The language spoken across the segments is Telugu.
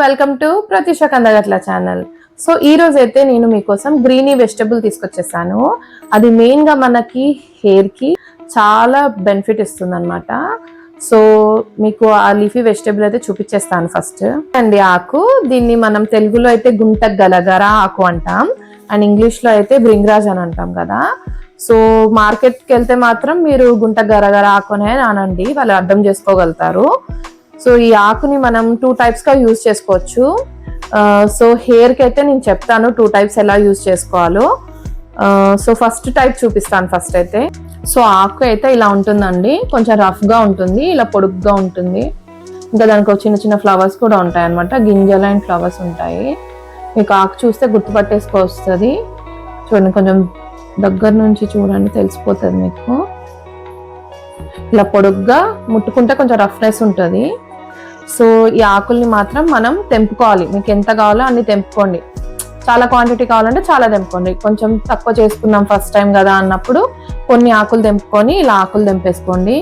Welcome to ప్రతిష Kandagatla channel. So ఈ రోజు అయితే నేను మీకోసం గ్రీనీ వెజిటబుల్ తీసుకొచ్చేసాను. అది మెయిన్ గా మనకి హెయిర్ కి చాలా బెనిఫిట్ ఇస్తుంది అనమాట. సో మీకు ఆ లీఫీ వెజిటబుల్ అయితే చూపించేస్తాను ఫస్ట్. అండి ఆకు, దీన్ని మనం తెలుగులో అయితే గుంట గలగర ఆకు అంటాం, అండ్ ఇంగ్లీష్ లో అయితే బ్రింగ్రాజ్ అని అంటాం కదా. సో మార్కెట్కి వెళ్తే మాత్రం మీరు గుంట గరగర ఆకునే అనండి, వాళ్ళు అర్థం చేసుకోగలుగుతారు. సో ఈ ఆకుని మనం 2 types గా యూజ్ చేసుకోవచ్చు. సో హెయిర్ కి అయితే నేను చెప్తాను 2 types ఎలా యూజ్ చేసుకోవాలో. సో ఫస్ట్ టైప్ చూపిస్తాను ఫస్ట్ అయితే. సో ఆకు అయితే ఇలా ఉంటుందండి, కొంచెం రఫ్ గా ఉంటుంది, ఇలా పొడుగ్గా ఉంటుంది. ఇంకా దానికి చిన్న చిన్న ఫ్లవర్స్ కూడా ఉంటాయి అనమాట, గింజలు అండ్ ఫ్లవర్స్ ఉంటాయి. మీకు ఆకు చూస్తే గుర్తుపట్టేసుకోవస్తుంది. చూడండి, కొంచెం దగ్గర నుంచి చూడండి, తెలిసిపోతుంది మీకు. ఇలా పొడుగ్గా, ముట్టుకుంటే కొంచెం రఫ్నెస్ ఉంటుంది. సో ఈ ఆకుల్ని మాత్రం మనం తెంపుకోవాలి. మీకు ఎంత కావాలో అన్ని తెంపుకోండి. చాలా క్వాంటిటీ కావాలంటే చాలా తెంపుకోండి. కొంచెం తక్కువ చేసుకుందాం ఫస్ట్ టైం కదా అన్నప్పుడు కొన్ని ఆకులు తెంపుకొని ఇలా ఆకులు తెంపేసుకోండి.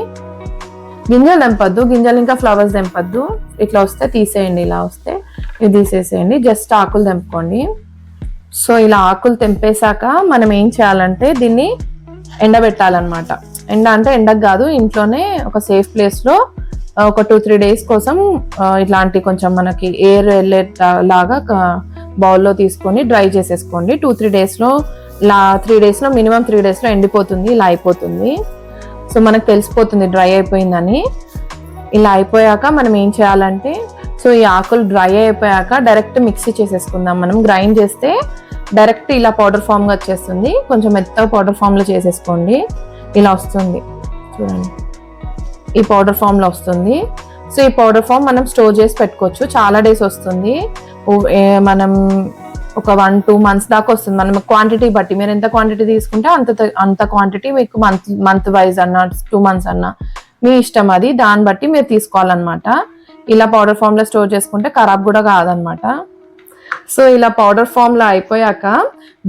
గింజలు తెంపద్దు, గింజలు ఇంకా ఫ్లవర్స్ తెంపద్దు. ఇట్లా వస్తే తీసేయండి, ఇలా వస్తే ఇది తీసేసేయండి, జస్ట్ ఆకులు తెంపుకోండి. సో ఇలా ఆకులు తెంపేశాక మనం ఏం చేయాలంటే దీన్ని ఎండబెట్టాలన్నమాట. ఎండ అంటే ఎండకు కాదు, ఇంట్లోనే ఒక సేఫ్ ప్లేస్ లో ఒక 2-3 days కోసం ఇట్లాంటి కొంచెం మనకి ఎయిర్ వెళ్ళే లాగా బౌల్లో తీసుకొని డ్రై చేసేసుకోండి. 2-3 days లో ఇలా 3 days లో మినిమం 3 days లో ఎండిపోతుంది, ఇలా అయిపోతుంది. సో మనకు తెలిసిపోతుంది డ్రై అయిపోయిందని. ఇలా అయిపోయాక మనం ఏం చేయాలంటే, సో ఈ ఆకులు డ్రై అయిపోయాక డైరెక్ట్ మిక్సీ చేసేసుకుందాం. మనం గ్రైండ్ చేస్తే డైరెక్ట్ ఇలా పౌడర్ ఫామ్ గా వచ్చేస్తుంది. కొంచెం మెత్తగా పౌడర్ ఫామ్ లో చేసేసుకోండి. ఇలా వస్తుంది చూడండి, ఈ పౌడర్ ఫామ్ లో వస్తుంది. సో ఈ పౌడర్ ఫామ్ మనం స్టోర్ చేసి పెట్టుకోవచ్చు, చాలా డేస్ వస్తుంది. మనం ఒక 1-2 months దాకా వస్తుంది. మనం క్వాంటిటీ బట్టి, మీరు ఎంత క్వాంటిటీ తీసుకుంటే అంత క్వాంటిటీ మీకు మంత్ వైజ్ అన్నా 2 months అన్నా మీ ఇష్టం, అది దాన్ని బట్టి మీరు తీసుకోవాలన్నమాట. ఇలా పౌడర్ ఫామ్ లో స్టోర్ చేసుకుంటే ఖరాబ్ కూడా కాదనమాట. సో ఇలా పౌడర్ ఫామ్ లో అయిపోయాక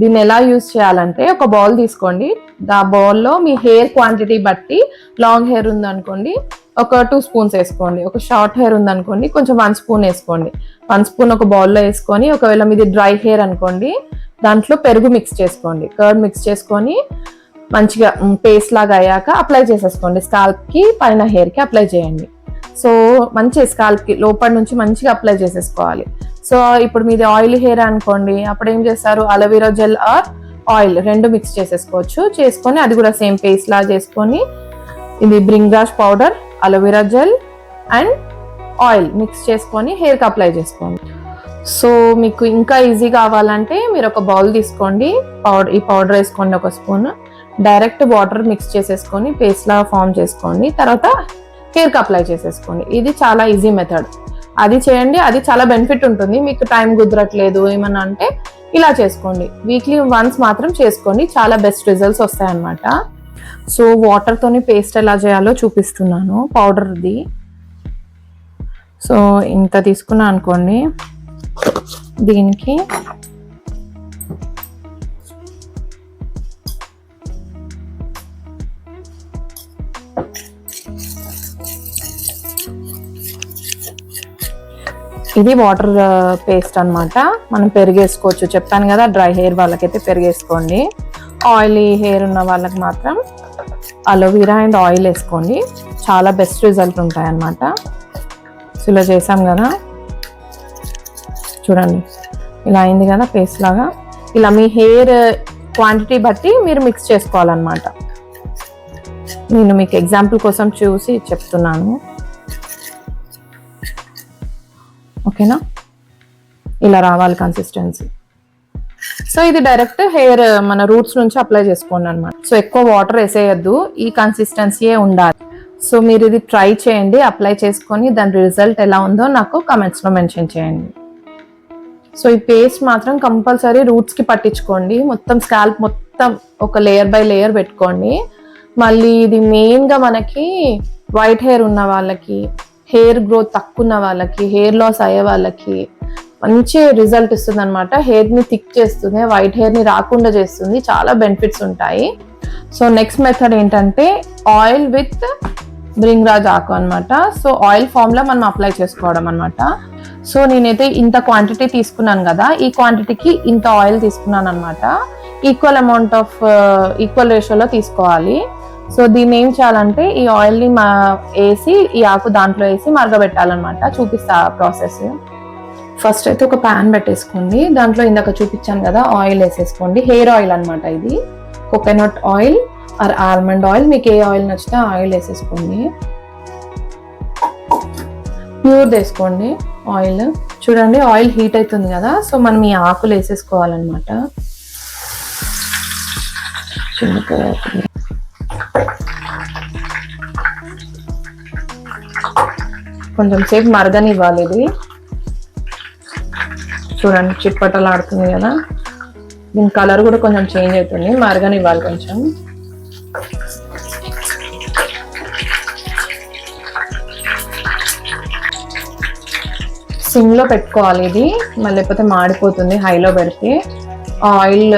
దీన్ని ఎలా యూజ్ చేయాలంటే, ఒక బౌల్ తీసుకోండి. ఆ బౌల్లో మీ హెయిర్ క్వాంటిటీ బట్టి, లాంగ్ హెయిర్ ఉందనుకోండి ఒక 2 spoons వేసుకోండి, ఒక షార్ట్ హెయిర్ ఉందనుకోండి కొంచెం 1 spoon వేసుకోండి. 1 spoon ఒక బౌల్లో వేసుకొని, ఒకవేళ మీది డ్రై హెయిర్ అనుకోండి దాంట్లో పెరుగు మిక్స్ చేసుకోండి, కర్డ్ మిక్స్ చేసుకొని మంచిగా పేస్ట్ లాగా అయ్యాక అప్లై చేసేసుకోండి. స్కాల్ప్ కి పైన హెయిర్ కి అప్లై చేయండి. సో మంచి స్కాల్ప్ కి లోపల నుంచి మంచిగా అప్లై చేసేసుకోవాలి. సో ఇప్పుడు మీది ఆయిల్ హెయిర్ అనుకోండి, అప్పుడు ఏం చేస్తారు, aloe vera gel or oil 2 mix చేసేసుకోవచ్చు. చేసుకొని అది కూడా సేమ్ పేస్ట్ లా చేసుకొని, ఇది Bhringraj powder, aloe vera gel and oil mix చేసుకొని హెయిర్ కి అప్లై చేసుకోండి. సో మీకు ఇంకా ఈజీ కావాలంటే మీరు ఒక బౌల్ తీసుకోండి, ఈ పౌడర్ వేసుకోండి, ఒక స్పూన్. డైరెక్ట్ వాటర్ మిక్స్ చేసేసుకొని పేస్ట్ లా ఫామ్ చేసుకోండి, తర్వాత హెయిర్ కి అప్లై చేసేసుకోండి. ఇది చాలా ఈజీ మెథడ్. అది చేయండి, అది చాలా బెనిఫిట్ ఉంటుంది. మీకు టైం కుదరట్లేదు ఏమన్నా అంటే ఇలా చేసుకోండి, వీక్లీ వన్స్ మాత్రం చేసుకోండి, చాలా బెస్ట్ రిజల్ట్స్ వస్తాయన్నమాట. సో వాటర్ తోని పేస్ట్ ఎలా చేయాలో చూపిస్తున్నాను, పౌడర్ది. సో ఇంత తీసుకున్నా అనుకోండి, దీనికి ఇది వాటర్ పేస్ట్ అన్నమాట. మనం పెరిగేసుకోవచ్చు, చెప్పాను కదా డ్రై హెయిర్ వాళ్ళకైతే పెరిగేసుకోండి. ఆయిలీ హెయిర్ ఉన్న వాళ్ళకి మాత్రం అలోవెరా అండ్ ఆయిల్ వేసుకోండి, చాలా బెస్ట్ రిజల్ట్ ఉంటాయి అన్నమాట. సో ఇలా చేసాం కదా, చూడండి ఇలా అయింది కదా పేస్ట్ లాగా. ఇలా మీ హెయిర్ క్వాంటిటీ బట్టి మీరు మిక్స్ చేసుకోవాలన్నమాట. నేను మీకు ఎగ్జాంపుల్ కోసం చూసి చెప్తున్నాను, ఓకేనా. ఇలా రావాలి కన్సిస్టెన్సీ. సో ఇది డైరెక్ట్ హెయిర్ మన రూట్స్ నుంచి అప్లై చేసుకోండి అనమాట. సో ఎక్కువ వాటర్ వేసేయద్దు, ఈ కన్సిస్టెన్సీయే ఉండాలి. సో మీరు ఇది ట్రై చేయండి, అప్లై చేసుకొని దాని రిజల్ట్ ఎలా ఉందో నాకు కమెంట్స్లో మెన్షన్ చేయండి. సో ఈ పేస్ట్ మాత్రం కంపల్సరీ రూట్స్ కి పట్టించుకోండి, మొత్తం స్కాల్ప్ మొత్తం ఒక లేయర్ బై లేయర్ పెట్టుకోండి. మళ్ళీ ఇది మెయిన్ గా మనకి వైట్ హెయిర్ ఉన్న వాళ్ళకి, హెయిర్ గ్రోత్ తక్కువ ఉన్న వాళ్ళకి, హెయిర్ లాస్ అయ్యే వాళ్ళకి మంచి రిజల్ట్ ఇస్తుంది అనమాట. హెయిర్ ని థిక్ చేస్తుంది, వైట్ హెయిర్ ని రాకుండా చేస్తుంది, చాలా బెనిఫిట్స్ ఉంటాయి. సో నెక్స్ట్ మెథడ్ ఏంటంటే ఆయిల్ విత్ బ్రింగ్రాజ్ ఆకు అనమాట. సో ఆయిల్ ఫామ్ లో మనం అప్లై చేసుకోవడం అనమాట. సో నేనైతే ఇంత క్వాంటిటీ తీసుకున్నాను కదా, ఈ క్వాంటిటీకి ఇంత ఆయిల్ తీసుకున్నాను అనమాట. ఈక్వల్ అమౌంట్ ఆఫ్ ఈక్వల్ రేషియోలో తీసుకోవాలి. సో దీన్ని ఏం చేయాలంటే ఈ ఆయిల్ ని వేసి ఈ ఆకు దాంట్లో వేసి మరగబెట్టాలన్నమాట. చూపిస్తా ప్రాసెస్. ఫస్ట్ అయితే ఒక ప్యాన్ పెట్టేసుకోండి. దాంట్లో ఇందాక చూపించాను కదా ఆయిల్ వేసేసుకోండి. హెయిర్ ఆయిల్ అనమాట ఇది. Coconut oil are almond oil, మీకు ఏ ఆయిల్ నచ్చితే ఆయిల్ వేసేసుకోండి. ప్యూర్ వేసుకోండి ఆయిల్. చూడండి ఆయిల్ హీట్ అవుతుంది కదా, సో మనం ఈ ఆకులు వేసేసుకోవాలన్నమాట. కొంచెం సేపు మరగనివ్వాలి ఇది. చూడండి చిట్పటలు ఆడుతుంది కదా, దీని కలర్ కూడా కొంచెం చేంజ్ అవుతుంది. మరగనివ్వాలి కొంచెం. సిమ్ లో పెట్టుకోవాలి ఇది, మళ్ళీ లేకపోతే మాడిపోతుంది హైలో పెడితే. ఆయిల్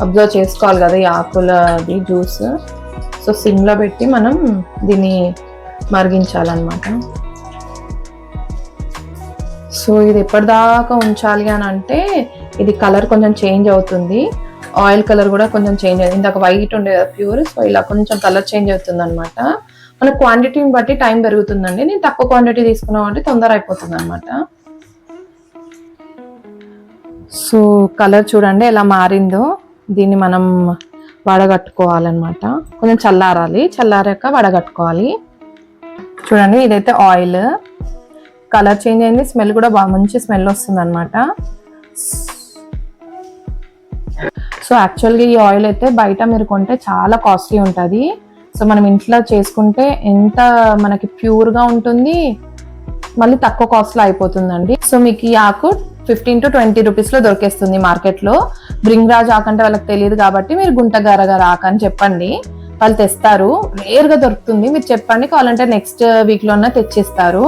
అబ్జర్వ్ చేసుకోవాలి కదా ఈ ఆకులది జ్యూస్. సో సిమ్ లో పెట్టి మనం దీన్ని మరిగించాలన్నమాట. సో ఇది ఎప్పటిదాకా ఉంచాలి అని అంటే ఇది కలర్ కొంచెం చేంజ్ అవుతుంది. ఆయిల్ కలర్ కూడా కొంచెం చేంజ్ అవుతుంది. ఇందాక వైట్ ఉండే కదా ప్యూర్, సో ఇలా కొంచెం కలర్ చేంజ్ అవుతుంది అనమాట. మన క్వాంటిటీని బట్టి టైం పెరుగుతుందండి. నేను తక్కువ క్వాంటిటీ తీసుకున్నాం అంటే తొందర అయిపోతుంది అనమాట. సో కలర్ చూడండి ఎలా మారిందో. దీన్ని మనం వడగట్టుకోవాలన్నమాట. కొంచెం చల్లారాలి, చల్లారాక వడగట్టుకోవాలి. చూడండి ఇదైతే ఆయిల్, కలర్ చేంజ్ అయింది, స్మెల్ కూడా బాగా మంచి స్మెల్ వస్తుంది అనమాట. సో యాక్చువల్గా ఈ ఆయిల్ అయితే బయట మీరు కొంటే చాలా కాస్ట్లీ ఉంటుంది. సో మనం ఇంట్లో చేసుకుంటే ఎంత మనకి ప్యూర్గా ఉంటుంది, మళ్ళీ తక్కువ కాస్ట్లో అయిపోతుందండి. సో మీకు ఈ ఆకు 15 to 20 రూపీస్లో దొరికేస్తుంది మార్కెట్లో. బ్రింగ్రాజ్ ఆకు అంటే వాళ్ళకి తెలియదు కాబట్టి మీరు గుంట గరగర ఆకు అని చెప్పండి, వాళ్ళు తెస్తారు. రేర్గా దొరుకుతుంది, మీరు చెప్పండి, కావాలంటే నెక్స్ట్ వీక్లోనే తెచ్చిస్తారు.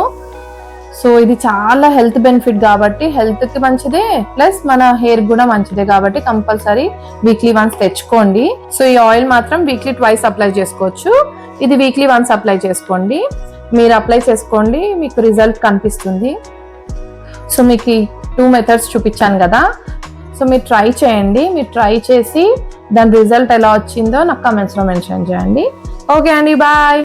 సో ఇది చాలా హెల్త్ బెనిఫిట్ కాబట్టి, హెల్త్కి మంచిదే ప్లస్ మన హెయిర్ కూడా మంచిదే కాబట్టి కంపల్సరీ వీక్లీ వన్స్ తెచ్చుకోండి. సో ఈ ఆయిల్ మాత్రం వీక్లీ ట్వైస్ అప్లై చేసుకోవచ్చు. ఇది వీక్లీ వన్స్ అప్లై చేసుకోండి. మీరు అప్లై చేసుకోండి, మీకు రిజల్ట్ కనిపిస్తుంది. సో మీకు 2 మెథడ్స్ చూపించాను కదా, సో మీరు ట్రై చేయండి. మీరు ట్రై చేసి దాని రిజల్ట్ ఎలా వచ్చిందో నాకు కమెంట్స్లో మెన్షన్ చేయండి. ఓకే అండి, బాయ్.